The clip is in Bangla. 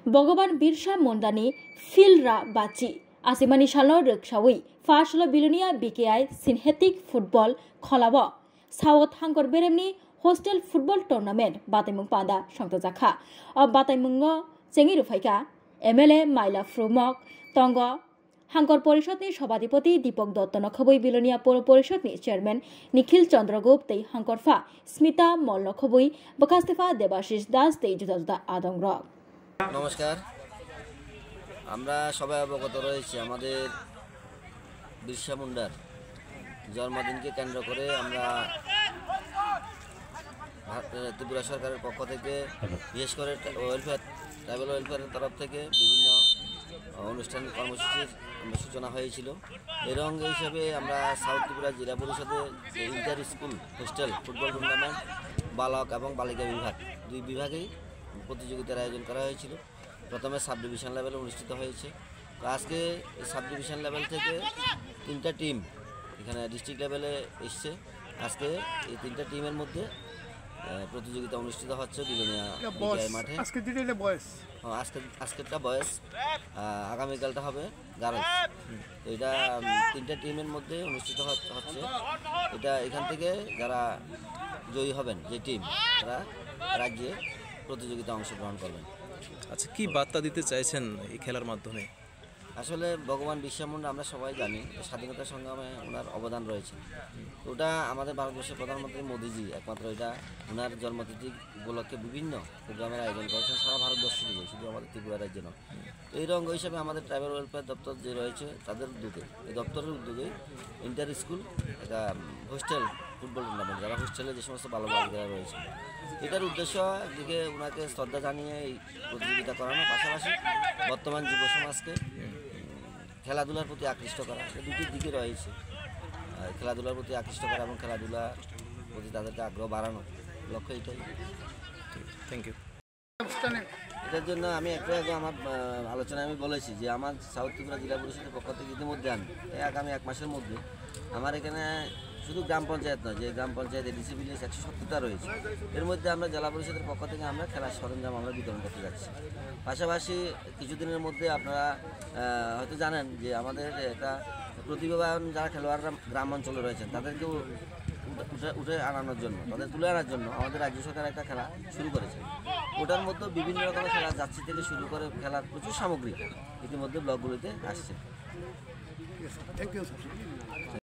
ভগবান বিরসা মুন্ডাनि फिल्डरा बाची आसिमानि सालनो रोगसावै फासल बिलनिया बीकेआई सिनथेटिक फुटबल खलाव साउथ हांकर बेरेमनि हस्टेल फुटबल टुर्नामेंट बातायमुं पादा संतजाखा बातायमुंगो चेंगि रुफाइका एमएलए माइला फ्रुमक तंग हांकर परिषदनि सभाधिपति दीपक दत्त नखबै बिलनिया पौर परिषदनि चेयरमैन निखिल चंद्रगुप्त तै हांकरफा स्मिता मल नखबै बकास्तेफा देबाशिष दास तै जुदा जुदा आदंग नमस्कार আমরা সবাই অবগত রয়েছি আমাদের বিরসা মুন্ডার জন্মদিনকে কেন্দ্র করে আমরা ত্রিপুরা সরকারের পক্ষ থেকে বিশেষ করে ট্রাইবাল ওয়েলফেয়ারের তরফ থেকে বিভিন্ন অনুষ্ঠান কর্মসূচির সূচনা হয়েছিল। এর অঙ্গ হিসেবে আমরা সাউথ ত্রিপুরা জেলা পরিষদে inter school hostel football tournament বালক এবং বালিকা বিভাগ দুই বিভাগেই প্রতিযোগিতার আয়োজন করা হয়েছিল। প্রথমে সাব ডিভিশন লেভেলে অনুষ্ঠিত হয়েছে। তো আজকে সাব ডিভিশন লেভেল থেকে 3টা টিম এখানে ডিস্ট্রিক্ট লেভেলে এসছে। আজকে এই 3টা টিমের মধ্যে প্রতিযোগিতা অনুষ্ঠিত হচ্ছে বিলোনিয়া মাঠে। আজকেরটা বয়েজ, আগামীকালটা হবে গার্লস। এটা 3টা টিমের মধ্যে অনুষ্ঠিত হচ্ছে। এটা এখান থেকে যারা জয়ী হবেন যে টিম তারা রাজ্যে প্রতিযোগিতা অংশগ্রহণ করবেন। আচ্ছা, কি বার্তা দিতে চাইছেন এই খেলার মাধ্যমে? আসলে ভগবান বিরসা মুন্ডা আমরা সবাই জানি স্বাধীনতা সংগ্রামে ওনার অবদান রয়েছে। ওটা আমাদের ভারতবর্ষের প্রধানমন্ত্রী মোদিজি একমাত্র এটা ওনার জন্মতিথি উপলক্ষে বিভিন্ন প্রোগ্রামের আয়োজন করেছেন সারা ভারতবর্ষ জুড়ে, শুধু আমাদের ত্রিপুরা রাজ্যে নয়। তো এই অঙ্গ হিসাবে আমাদের ট্রাইবাল ওয়েলফেয়ার দপ্তর যে রয়েছে তাদের উদ্যোগে, এই দপ্তরের উদ্যোগে ইন্টার স্কুল একটা হোস্টেল ফুটবল টুর্নামেন্ট, যারা হোস্টেলে যে সমস্ত বালক বালিকারা রয়েছে, এটার উদ্দেশ্য একদিকে ওনাকে শ্রদ্ধা জানিয়ে এই প্রতিযোগিতা করানো, পাশাপাশি বর্তমান যুব সমাজকে খেলাধুলার প্রতি আকৃষ্ট করা। দুটি দিকে রয়েছে, খেলাধুলার প্রতি আকৃষ্ট করা এবং খেলাধুলার প্রতি তাদেরকে আগ্রহ বাড়ানো, লক্ষ্য এটাই। Thank you. এটার জন্য আমি একটু আগে আমার আলোচনায় আমি বলেছি যে আমার সাউথ ত্রিপুরা জেলা পরিষদের পক্ষ থেকে ইতিমধ্যে আমি আগামী 1 মাসের মধ্যে আমার এখানে শুধু গ্রাম পঞ্চায়েত নয়, যে গ্রাম পঞ্চায়েত এডিসি ভিলেজ 170টা রয়েছে, এর মধ্যে আমরা জেলা পরিষদের পক্ষ থেকে আমরা খেলার সরঞ্জাম আমরা বিতরণ করতে যাচ্ছি। পাশাপাশি কিছুদিনের মধ্যে আপনারা হয়তো জানেন যে আমাদের একটা প্রতিভাবান যারা খেলোয়াড়রা গ্রাম অঞ্চলে রয়েছেন তাদেরকেও উঠে আনানোর জন্য, তাদের তুলে আনার জন্য আমাদের রাজ্য সরকার একটা খেলা শুরু করেছে। ওটার মধ্যে বিভিন্ন রকমের খেলা, যাচ্ছি থেকে শুরু করে খেলার প্রচুর সামগ্রী ইতিমধ্যে ব্লকগুলিতে আসছে। Thank you sir.